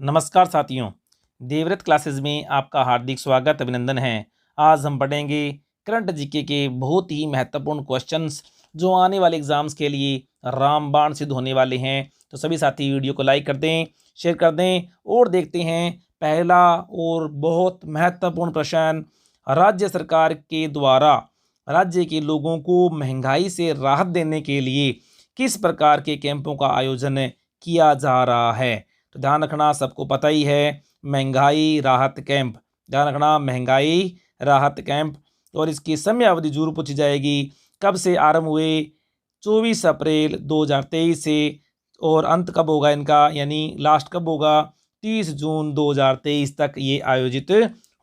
नमस्कार साथियों, देवव्रत क्लासेस में आपका हार्दिक स्वागत अभिनंदन है। आज हम पढ़ेंगे करंट जीके के बहुत ही महत्वपूर्ण क्वेश्चंस जो आने वाले एग्जाम्स के लिए रामबाण सिद्ध होने वाले हैं। तो सभी साथी वीडियो को लाइक कर दें, शेयर कर दें और देखते हैं पहला और बहुत महत्वपूर्ण प्रश्न। राज्य सरकार के द्वारा राज्य के लोगों को महंगाई से राहत देने के लिए किस प्रकार के कैंपों का आयोजन किया जा रहा है। तो ध्यान रखना, सबको पता ही है महंगाई राहत कैंप। ध्यान रखना, महंगाई राहत कैंप। और इसकी समय अवधि जरूर पूछी जाएगी, कब से आरंभ हुए? 24 अप्रैल 2023 से। और अंत कब होगा इनका, यानी लास्ट कब होगा? 30 जून 2023 तक ये आयोजित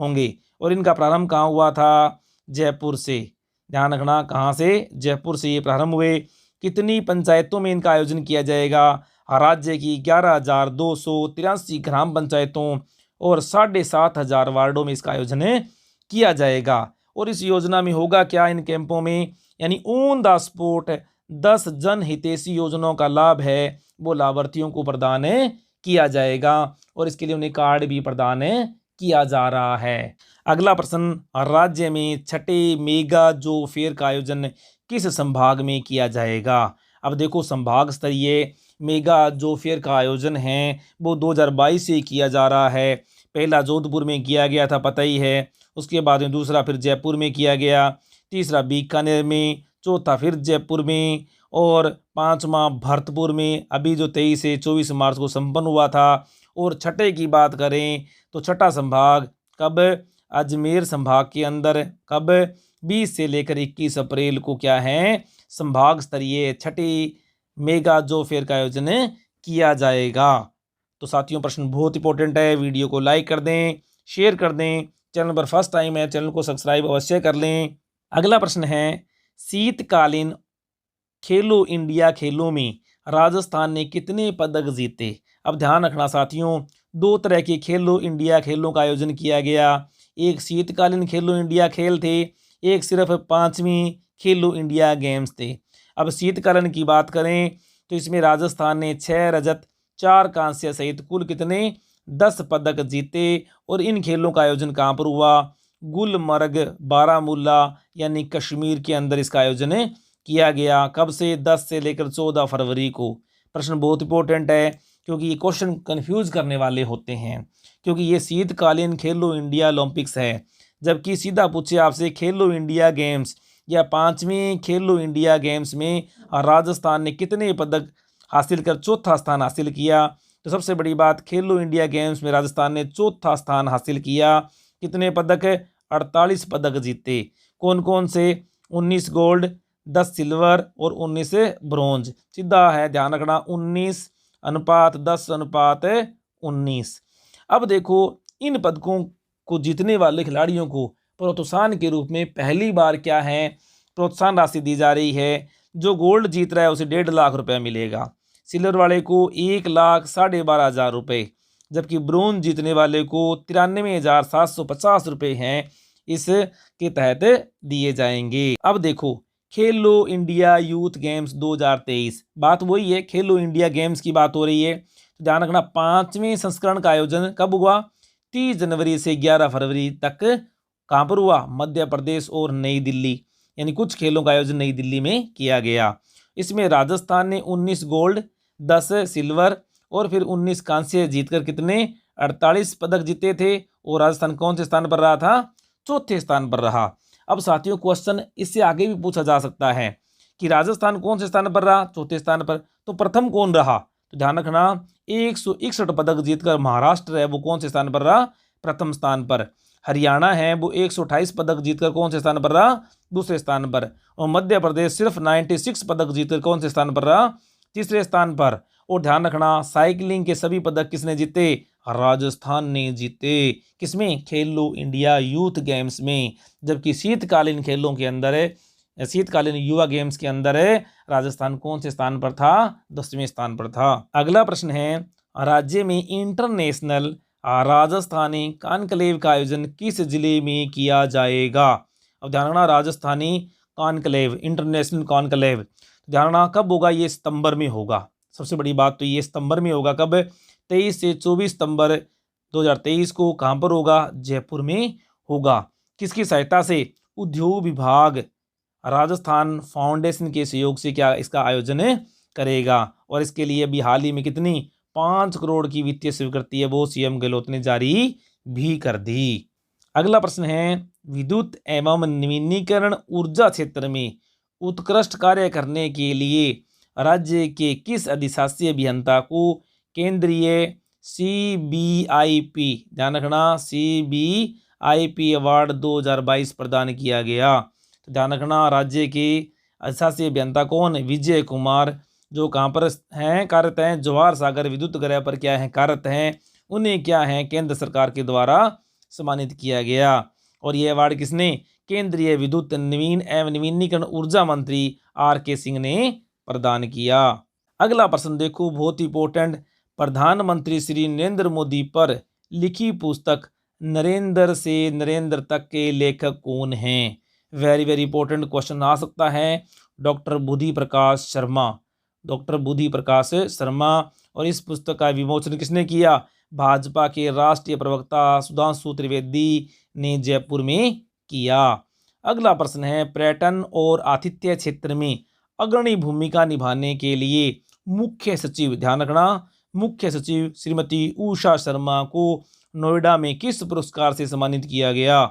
होंगे। और इनका प्रारंभ कहाँ हुआ था? जयपुर से। ध्यान रखना, कहाँ से? जयपुर से ये प्रारंभ हुए। कितनी पंचायतों में इनका आयोजन किया जाएगा? राज्य की 11,283 ग्राम पंचायतों और 7,500 वार्डों में इसका आयोजन किया जाएगा। और इस योजना में होगा क्या इन कैंपों में, यानी ऑन द स्पॉट 10 जन हितैषी योजनाओं का लाभ है वो लाभार्थियों को प्रदान किया जाएगा और इसके लिए उन्हें कार्ड भी प्रदान किया जा रहा है। अगला प्रश्न, राज्य में छठे मेगा जो फेयर का आयोजन किस संभाग में किया जाएगा? अब देखो, संभाग स्तरीय मेगा जो फेयर का आयोजन है वो 2022 से किया जा रहा है। पहला जोधपुर में किया गया था, पता ही है। उसके बाद में दूसरा फिर जयपुर में किया गया, तीसरा बीकानेर में, चौथा फिर जयपुर में और पांचवा भरतपुर में, अभी जो 23 से 24 मार्च को संपन्न हुआ था। और छठे की बात करें तो छठा संभाग कब? अजमेर संभाग के अंदर कब? 20 से लेकर 21 अप्रैल को क्या है? संभाग स्तरीय छठी मेगा जो फेयर का आयोजन किया जाएगा। तो साथियों, प्रश्न बहुत इंपॉर्टेंट है, वीडियो को लाइक कर दें, शेयर कर दें। चैनल पर फर्स्ट टाइम है, चैनल को सब्सक्राइब अवश्य कर लें। अगला प्रश्न है, शीतकालीन खेलो इंडिया खेलों में राजस्थान ने कितने पदक जीते? अब ध्यान रखना साथियों, दो तरह के खेलो इंडिया खेलों का आयोजन किया गया। एक शीतकालीन खेलो इंडिया खेल थे, एक सिर्फ 5वीं खेलो इंडिया गेम्स थे। अब शीतकालीन की बात करें तो इसमें राजस्थान ने 6 रजत 4 कांस्य सहित कुल कितने? 10 पदक जीते। और इन खेलों का आयोजन कहाँ पर हुआ? गुलमर्ग, बारामूला यानी कश्मीर के अंदर इसका आयोजन किया गया। कब से? 10 से लेकर 14 फरवरी को। प्रश्न बहुत इंपॉर्टेंट है क्योंकि ये क्वेश्चन कंफ्यूज करने वाले होते हैं, क्योंकि ये शीतकालीन खेलो इंडिया ओलंपिक्स है, जबकि सीधा पूछे आपसे खेलो इंडिया गेम्स या 5वीं खेलो इंडिया गेम्स में राजस्थान ने कितने पदक हासिल कर चौथा स्थान हासिल किया। तो सबसे बड़ी बात, खेलो इंडिया गेम्स में राजस्थान ने चौथा स्थान हासिल किया। कितने पदक? 48 पदक जीते। कौन कौन से? 19 गोल्ड, 10 सिल्वर और 19 ब्रोंज। सीधा है, ध्यान रखना, 19:10:19। अब देखो, इन पदकों को जीतने वाले खिलाड़ियों को प्रोत्साहन के रूप में पहली बार क्या है? प्रोत्साहन राशि दी जा रही है। जो गोल्ड जीत रहा है उसे 1.5 लाख रुपए मिलेगा, सिल्वर वाले को 1,12,500 रुपये, जबकि ब्रोंज जीतने वाले को 93,750 रुपये हैं इसके तहत दिए जाएंगे। अब देखो, खेलो इंडिया यूथ गेम्स 2023, बात वही है, खेलो इंडिया गेम्स की बात हो रही है। तो ध्यान रखना, 5वें संस्करण का आयोजन कब हुआ? 30 जनवरी से 11 फरवरी तक। कहाँ पर हुआ? मध्य प्रदेश और नई दिल्ली, यानी कुछ खेलों का आयोजन नई दिल्ली में किया गया। इसमें राजस्थान ने 19 गोल्ड, 10 सिल्वर और फिर 19 कांस्य जीतकर कितने? 48 पदक जीते थे। और राजस्थान कौन से स्थान पर रहा था? चौथे स्थान पर रहा। अब साथियों, क्वेश्चन इससे आगे भी पूछा जा सकता है कि राजस्थान कौन से स्थान पर रहा? चौथे स्थान पर। तो प्रथम कौन रहा? तो ध्यान रखना, 161 पदक जीतकर महाराष्ट्र है वो कौन से स्थान पर रहा? प्रथम स्थान पर। हरियाणा है वो 128 पदक जीतकर कौन से स्थान पर रहा? दूसरे स्थान पर। और मध्य प्रदेश सिर्फ 96 पदक जीतकर कौन से स्थान पर रहा? तीसरे स्थान पर। और ध्यान रखना, साइकिलिंग के सभी पदक किसने जीते? राजस्थान ने जीते। किसमें? खेलो इंडिया यूथ गेम्स में। जबकि शीतकालीन खेलों के अंदर शीतकालीन युवा गेम्स के अंदर राजस्थान कौन से स्थान पर था? 10वें स्थान पर था। अगला प्रश्न है, राज्य में इंटरनेशनल राजस्थानी कॉन्क्लेव का आयोजन किस जिले में किया जाएगा? अब ध्यान रखना, राजस्थानी कॉन्क्लेव, इंटरनेशनल कॉन्क्लेव, ध्यान रखना कब होगा? ये सितंबर में होगा। सबसे बड़ी बात तो ये सितंबर में होगा। कब? 23 से 24 सितंबर 2023 को कहाँ पर होगा? जयपुर में होगा। किसकी सहायता से? उद्योग विभाग राजस्थान फाउंडेशन के सहयोग से क्या इसका आयोजन करेगा। और इसके लिए अभी हाल ही में कितनी 5 करोड़ की वित्तीय स्वीकृति है वो सीएम गहलोत ने जारी भी कर दी। अगला प्रश्न है, विद्युत एवं नवीनीकरण ऊर्जा क्षेत्र में उत्कृष्ट कार्य करने के लिए राज्य के किस अधिशासी अभियंता को केंद्रीय CBIP, ध्यान रखना, CBIP अवार्ड 2022 प्रदान किया गया? तो ध्यान रखना, राज्य के अधिशासी अभियंता कौन? विजय कुमार, जो कहाँ पर हैं कार्यरत हैं? जवाहर सागर विद्युत गृह पर क्या है कार्यरत हैं? उन्हें क्या है केंद्र सरकार के द्वारा सम्मानित किया गया। और ये अवार्ड किसने? केंद्रीय विद्युत नवीन एवं नवीनीकरण ऊर्जा मंत्री RK सिंह ने प्रदान किया। अगला प्रश्न देखो, बहुत इंपॉर्टेंट, प्रधानमंत्री श्री नरेंद्र मोदी पर लिखी पुस्तक नरेंद्र से नरेंद्र तक के लेखक कौन हैं? वेरी वेरी इंपॉर्टेंट क्वेश्चन आ सकता है। डॉक्टर बुद्धि प्रकाश शर्मा, डॉक्टर बुद्धि प्रकाश शर्मा। और इस पुस्तक का विमोचन किसने किया? भाजपा के राष्ट्रीय प्रवक्ता सुधांशु त्रिवेदी ने जयपुर में किया। अगला प्रश्न है, पर्यटन और आतिथ्य क्षेत्र में अग्रणी भूमिका निभाने के लिए मुख्य सचिव, ध्यान रखना, मुख्य सचिव श्रीमती उषा शर्मा को नोएडा में किस पुरस्कार से सम्मानित किया गया?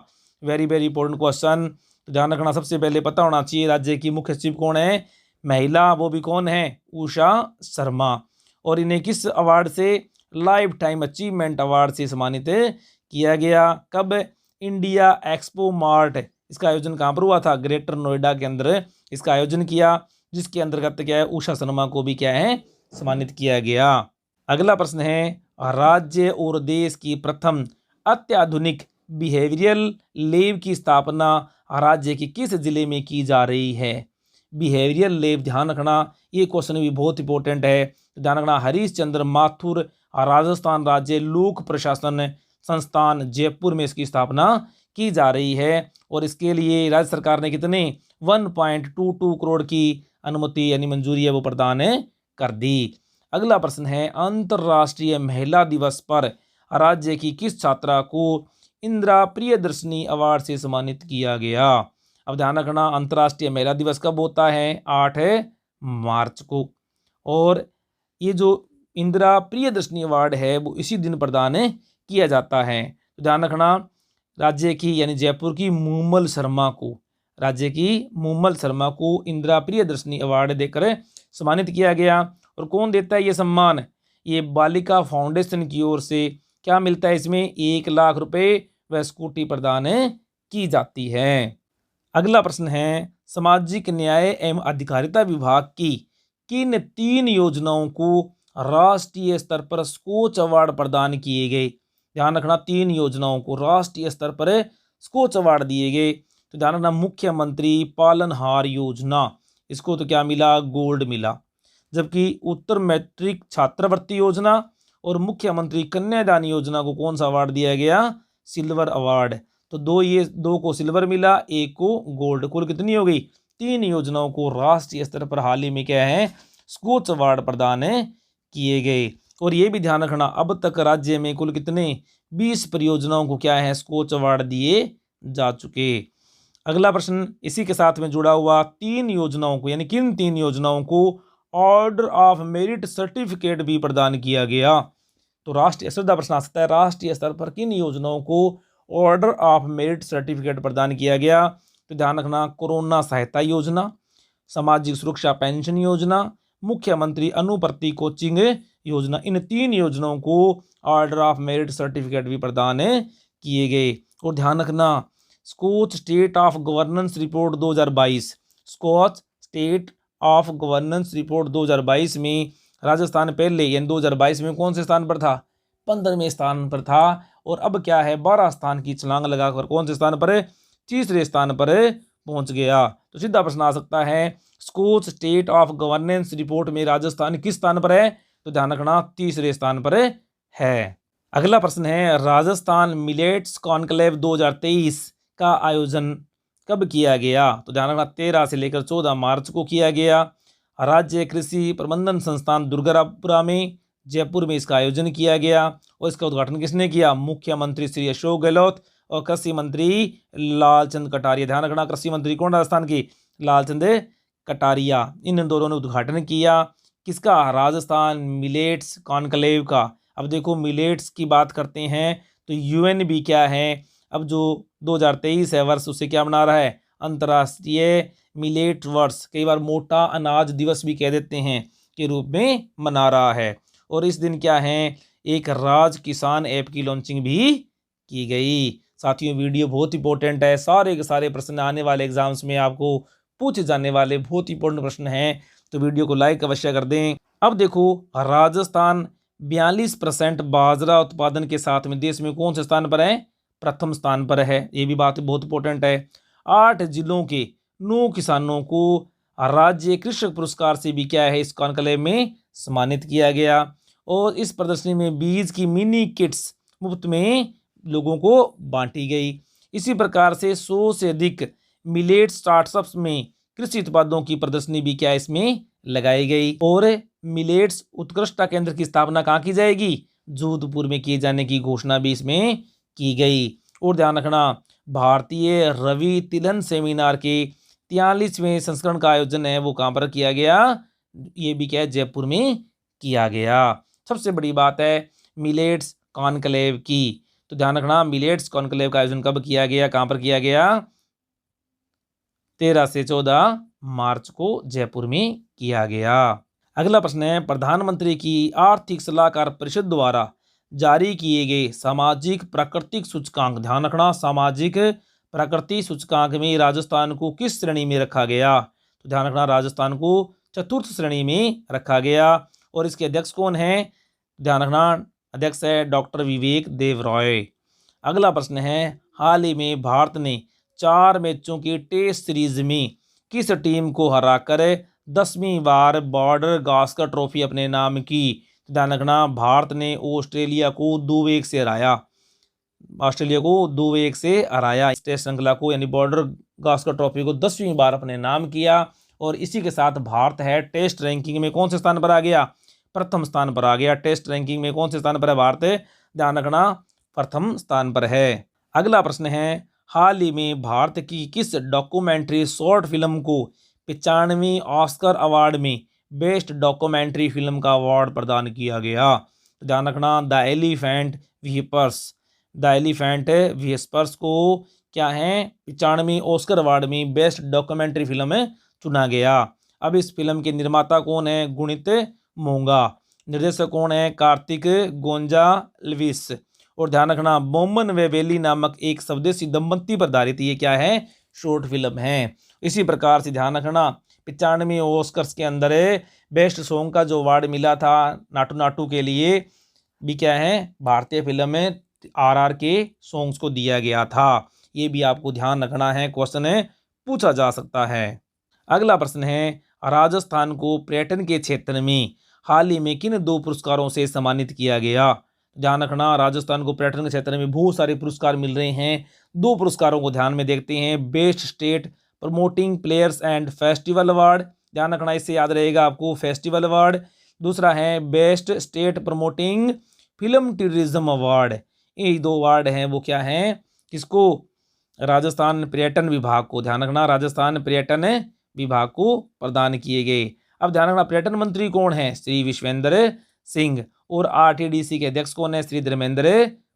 वेरी वेरी इंपॉर्टेंट क्वेश्चन, ध्यान रखना। सबसे पहले पता होना चाहिए राज्य की मुख्य सचिव कौन है? महिला, वो भी कौन है? उषा शर्मा। और इन्हें किस अवार्ड से? लाइफ टाइम अचीवमेंट अवार्ड से सम्मानित किया गया। कब? इंडिया एक्सपो मार्ट, इसका आयोजन कहाँ पर हुआ था? ग्रेटर नोएडा के अंदर इसका आयोजन किया, जिसके अंतर्गत क्या है उषा शर्मा को भी क्या है सम्मानित किया गया। अगला प्रश्न है, राज्य और देश की प्रथम अत्याधुनिक बिहेवियरल लैब की स्थापना राज्य के किस जिले में की जा रही है? बिहेवियरल लैब, ध्यान रखना, ये क्वेश्चन भी बहुत इंपॉर्टेंट है। ध्यान रखना, हरीशचंद्र माथुर राजस्थान राज्य लोक प्रशासन संस्थान जयपुर में इसकी स्थापना की जा रही है। और इसके लिए राज्य सरकार ने कितने 1.22 करोड़ की अनुमति यानी मंजूरी है वो प्रदान कर दी। अगला प्रश्न है, अंतर्राष्ट्रीय महिला दिवस पर राज्य की किस छात्रा को इंदिरा प्रियदर्शनी अवार्ड से सम्मानित किया गया? अब ध्यान रखना, अंतर्राष्ट्रीय महिला दिवस कब होता है? 8 मार्च को। और ये जो इंदिरा प्रियदर्शनी अवार्ड है वो इसी दिन प्रदान किया जाता है। तो ध्यान रखना, राज्य की यानी जयपुर की मूमल शर्मा को, राज्य की मूमल शर्मा को इंदिरा प्रियदर्शनी अवार्ड देकर सम्मानित किया गया। और कौन देता है ये सम्मान? ये बालिका फाउंडेशन की ओर से क्या मिलता है इसमें? 1 लाख रुपए व स्कूटी प्रदान की जाती है। अगला प्रश्न है, सामाजिक न्याय एवं अधिकारिता विभाग की किन 3 योजनाओं को राष्ट्रीय स्तर पर स्कोच अवार्ड प्रदान किए गए? ध्यान रखना, 3 योजनाओं को राष्ट्रीय स्तर पर स्कोच अवार्ड दिए गए। तो ध्यान रखना, मुख्यमंत्री पालनहार योजना, इसको तो क्या मिला? गोल्ड मिला। जबकि उत्तर मैट्रिक छात्रवृत्ति योजना और मुख्यमंत्री कन्यादान योजना को कौन सा अवार्ड दिया गया? Silver award. तो 2 को सिल्वर मिला, 1 को गोल्ड। कुल कितनी हो गई? 3 योजनाओं को राष्ट्रीय स्तर पर हाल ही में क्या है स्कोच अवार्ड प्रदान किए गए। और ये भी ध्यान रखना, अब तक राज्य में कुल कितने 20 परियोजनाओं को क्या है स्कोच अवार्ड दिए जा चुके। अगला प्रश्न इसी के साथ में जुड़ा हुआ, 3 योजनाओं को यानी किन 3 योजनाओं को ऑर्डर ऑफ मेरिट सर्टिफिकेट भी प्रदान किया गया? तो राष्ट्रीय स्तर का प्रश्न आ सकता है, राष्ट्रीय स्तर पर किन योजनाओं को ऑर्डर ऑफ मेरिट सर्टिफिकेट प्रदान किया गया? तो ध्यान रखना, कोरोना सहायता योजना, सामाजिक सुरक्षा पेंशन योजना, मुख्यमंत्री अनुप्रति कोचिंग योजना, इन 3 योजनाओं को ऑर्डर ऑफ मेरिट सर्टिफिकेट भी प्रदान किए गए। और ध्यान रखना, Skoch state of governance report 2022, Skoch state of governance report 2022 में राजस्थान पहले यानी 2022 में कौन से स्थान पर था? 15वें स्थान पर था। और अब क्या है 12 स्थान की छलांग लगाकर कौन से स्थान पर? तीसरे स्थान पर पहुंच गया। तो सीधा प्रश्न आ सकता है, Skoch state of governance report में राजस्थान किस स्थान पर है? तो ध्यान रखना, तीसरे स्थान पर है। अगला प्रश्न है, राजस्थान मिलेट्स कॉन्क्लेव 2023 का आयोजन कब किया गया? तो ध्यान रखना, 13 से लेकर 14 मार्च को किया गया। राज्य कृषि प्रबंधन संस्थान दुर्गापुरा में जयपुर में इसका आयोजन किया गया और इसका उद्घाटन किसने किया? मुख्यमंत्री श्री अशोक गहलोत और कृषि मंत्री लालचंद कटारिया। ध्यान रखना, कृषि मंत्री कौन? राजस्थान की लालचंद कटारिया। इन दोनों ने उद्घाटन किया किसका? राजस्थान मिलेट्स कॉन्क्लेव का। अब देखो मिलेट्स की बात करते हैं तो यूएन भी क्या है, अब जो 2023 है वर्ष, उसे क्या मना रहा है? अंतर्राष्ट्रीय मिलेट वर्ष, कई बार मोटा अनाज दिवस भी कह देते हैं, के रूप में मना रहा है। और इस दिन क्या है, एक राज किसान ऐप की लॉन्चिंग भी की गई। साथियों वीडियो बहुत इंपॉर्टेंट है, सारे के सारे प्रश्न आने वाले एग्जाम्स में आपको पूछे जाने वाले बहुत इंपॉर्टेंट प्रश्न हैं, तो वीडियो को लाइक अवश्य कर दें। अब देखो राजस्थान 42% बाजरा उत्पादन के साथ में देश में कौन से स्थान पर है? प्रथम स्थान पर है। ये भी बात बहुत इंपॉर्टेंट है। 8 जिलों के 9 किसानों को राज्य कृषक पुरस्कार से भी क्या है, इस कॉन्क्लेव में सम्मानित किया गया। और इस प्रदर्शनी में बीज की मिनी किट्स मुफ्त में लोगों को बांटी गई। इसी प्रकार से 100 से अधिक मिलेट स्टार्टअप्स में कृषि उत्पादों की प्रदर्शनी भी क्या इसमें लगाई गई। और मिलेट्स उत्कृष्टता केंद्र की स्थापना कहाँ की जाएगी? जोधपुर में किए जाने की घोषणा भी इसमें की गई। और ध्यान रखना, भारतीय रवि तिलहन सेमिनार के 43वें संस्करण का आयोजन है वो कहाँ पर किया गया? ये भी क्या है, जयपुर में किया गया। सबसे बड़ी बात है मिलेट्स कॉन्क्लेव की, तो ध्यान रखना मिलेट्स कॉन्क्लेव का आयोजन कब किया गया, कहाँ पर किया गया? 13 से 14 मार्च को जयपुर में किया गया। अगला प्रश्न है, प्रधानमंत्री की आर्थिक सलाहकार परिषद द्वारा जारी किए गए सामाजिक प्राकृतिक सूचकांक, ध्यान रखना सामाजिक प्रकृति सूचकांक में राजस्थान को किस श्रेणी में रखा गया? तो ध्यान रखना राजस्थान को चतुर्थ श्रेणी में रखा गया। और इसके अध्यक्ष कौन है? ध्यान रखना अध्यक्ष है डॉक्टर विवेक देव रॉय। अगला प्रश्न है, हाल ही में भारत ने 4 मैचों की टेस्ट सीरीज में किस टीम को हराकर 10वीं बार बॉर्डर गावस्कर ट्रॉफी अपने नाम की? ध्यान रखना भारत ने ऑस्ट्रेलिया को 2-1 से हराया। ऑस्ट्रेलिया को 2-1 से हराया इस टेस्ट श्रृंखला को, यानी बॉर्डर गावस्कर ट्रॉफी को 10वीं बार अपने नाम किया। और इसी के साथ भारत है टेस्ट रैंकिंग में कौन से स्थान पर आ गया? प्रथम स्थान पर आ गया। टेस्ट रैंकिंग में कौन से स्थान पर है भारत? ध्यान रखना प्रथम स्थान पर है। अगला प्रश्न है, हाल ही में भारत की किस डॉक्यूमेंट्री शॉर्ट फिल्म को 95वीं ऑस्कर अवार्ड में बेस्ट डॉक्यूमेंट्री फिल्म का अवार्ड प्रदान किया गया? ध्यान रखना the elephant whispers. The elephant whispers को क्या है 95वीं ऑस्कर अवार्ड में बेस्ट डॉक्यूमेंट्री फिल्म चुना गया। अब इस फिल्म के निर्माता कौन है? गुणित मोंगा। निर्देशक कौन है? कार्तिक गोंजाल्विस। और ध्यान रखना बोमन व वेली नामक एक स्वदेशी दंपति पर आधारित ये क्या है? शॉर्ट फिल्म है। इसी प्रकार से ध्यान रखना 95 ऑस्कर्स के अंदर बेस्ट सॉन्ग का जो अवार्ड मिला था नाटू नाटू के लिए भी क्या है? भारतीय फिल्म में RR के सॉन्ग्स को दिया गया था। ये भी आपको ध्यान रखना है, क्वेश्चन पूछा जा सकता है। अगला प्रश्न है, राजस्थान को पर्यटन के क्षेत्र में हाल ही में किन 2 पुरस्कारों से सम्मानित किया गया? ध्यान रखना राजस्थान को पर्यटन के क्षेत्र में बहुत सारे पुरस्कार मिल रहे हैं। 2 पुरस्कारों को ध्यान में देखते हैं। Best state promoting players and festival award, ध्यान रखना इससे याद रहेगा आपको फेस्टिवल अवार्ड। दूसरा है best state promoting film tourism award. ये 2 अवार्ड हैं वो क्या हैं? किसको? राजस्थान पर्यटन विभाग को। ध्यान रखना राजस्थान पर्यटन विभाग को प्रदान किए गए। अब ध्यान रखना पर्यटन मंत्री कौन है? श्री विश्वेंद्र सिंह। और RTDC के अध्यक्ष कौन है? Shri Dharmendra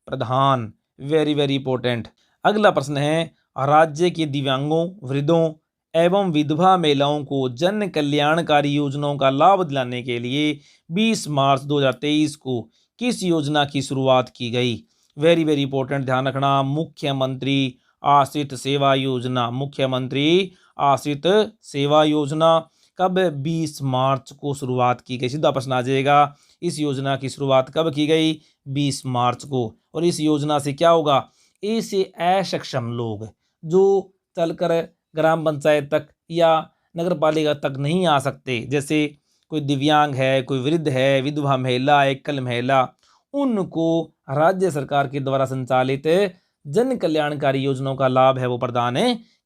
Pradhan. Very very important. अगला प्रश्न है, राज्य के दिव्यांगों, वृद्धों एवं विधवा महिलाओं को जन कल्याणकारी योजनाओं का लाभ दिलाने के लिए 20 मार्च 2023 को किस योजना की शुरुआत की गई? वेरी वेरी इंपॉर्टेंट, ध्यान रखना मुख्यमंत्री आश्रित सेवा योजना। मुख्यमंत्री आश्रित सेवा योजना कब? 20 मार्च को शुरुआत की गई। सीधा प्रश्न आ जाएगा, इस योजना की शुरुआत कब की गई? 20 मार्च को। और इस योजना से क्या होगा? ऐसे अक्षम लोग जो चलकर ग्राम पंचायत तक या नगर पालिका तक नहीं आ सकते, जैसे कोई दिव्यांग है, कोई वृद्ध है, विधवा महिला, एकल महिला, उनको राज्य सरकार के द्वारा संचालित जन कल्याणकारी योजनाओं का लाभ है वो प्रदान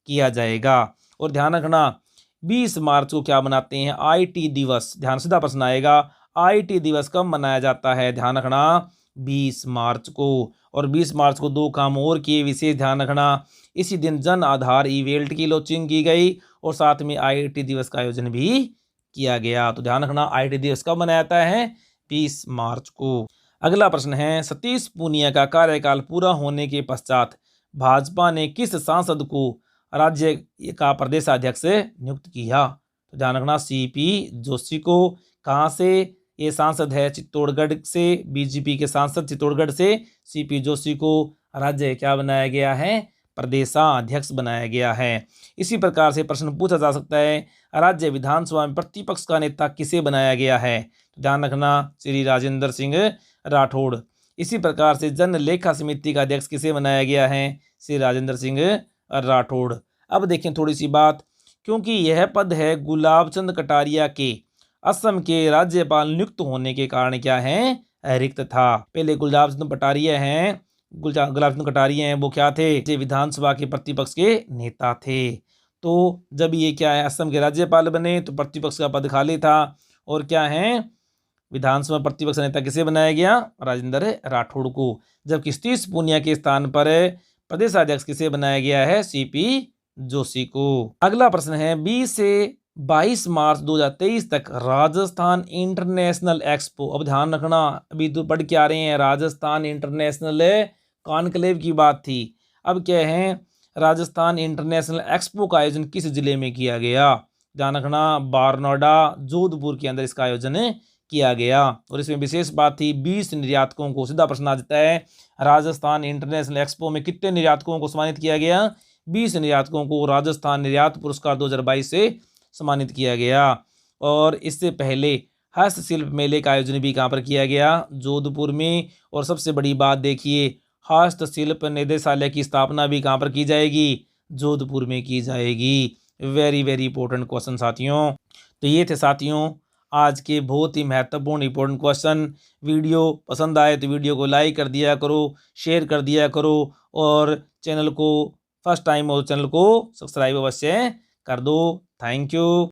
किया जाएगा। और ध्यान रखना 20 मार्च को क्या मनाते हैं? IT दिवस। ध्यान सीधा प्रश्न आएगा, आईटी दिवस कब मनाया जाता है? ध्यान रखना 20 मार्च को। और 20 मार्च को दो काम और किए, विशेष ध्यान रखना। इसी दिन जन आधार इवेंट की लॉन्चिंग की गई और साथ में आईटी दिवस का आयोजन भी किया गया। तो ध्यान रखना आईटी दिवस कब मनाया जाता है? 20 मार्च को। अगला प्रश्न है, सतीश पूनिया का कार्यकाल पूरा होने के पश्चात भाजपा ने किस सांसद को राज्य का प्रदेशाध्यक्ष नियुक्त किया? तो ध्यान रखना सीपी जोशी को। कहां से ये सांसद है? चित्तौड़गढ़ से। बीजेपी के सांसद चित्तौड़गढ़ से सीपी जोशी को राज्य क्या बनाया गया है? प्रदेशाध्यक्ष बनाया गया है। इसी प्रकार से प्रश्न पूछा जा सकता है, राज्य विधानसभा में प्रतिपक्ष का नेता किसे बनाया गया है? ध्यान रखना श्री राजेंद्र सिंह राठौड़। इसी प्रकार से जन लेखा समिति का अध्यक्ष किसे बनाया गया है? श्री राजेंद्र सिंह राठौड़। अब देखें थोड़ी सी बात, क्योंकि यह पद है गुलाब चंद कटारिया के असम के राज्यपाल नियुक्त होने के कारण क्या है? रिक्त था। पहले गुलाब चंद कटारिया हैं, गुलाब चंद कटारिया हैं, वो क्या थे? ये विधानसभा के प्रतिपक्ष के नेता थे। तो जब ये क्या है, असम के राज्यपाल बने तो प्रतिपक्ष का पद खाली था और क्या है, विधानसभा प्रतिपक्ष नेता किसे बनाया गया? राजेंद्र राठौड़ को। जबकि सतीश पूनिया के स्थान पर प्रदेशाध्यक्ष किसे बनाया गया है? सीपी जोशी को। अगला प्रश्न है, 20 से 22 मार्च 2023 तक राजस्थान इंटरनेशनल एक्सपो। अब ध्यान रखना, अभी तो पढ़ के आ रहे हैं, राजस्थान इंटरनेशनल कॉन्क्लेव की बात थी। अब क्या है, राजस्थान इंटरनेशनल एक्सपो का आयोजन किस जिले में किया गया? ध्यान रखना बारनोडा जोधपुर के अंदर इसका आयोजन किया गया। और इसमें विशेष बात थी 20 निर्यातकों को, सीधा प्रश्न आ जाता है, राजस्थान इंटरनेशनल एक्सपो में कितने निर्यातकों को सम्मानित किया गया? 20 निर्यातकों को राजस्थान निर्यात पुरस्कार 2022 से सम्मानित किया गया। और इससे पहले हस्तशिल्प मेले का आयोजन भी कहाँ पर किया गया? जोधपुर में। और सबसे बड़ी बात देखिए, हस्तशिल्प निदेशालय की स्थापना भी कहाँ पर की जाएगी? जोधपुर में की जाएगी। वेरी वेरी इंपॉर्टेंट क्वेश्चन साथियों। तो ये थे साथियों आज के बहुत ही महत्वपूर्ण इंपॉर्टेंट क्वेश्चन। वीडियो पसंद आए तो वीडियो को लाइक कर दिया करो, शेयर कर दिया करो और चैनल को फर्स्ट टाइम हो चैनल को सब्सक्राइब अवश्य कर दो। Thank you.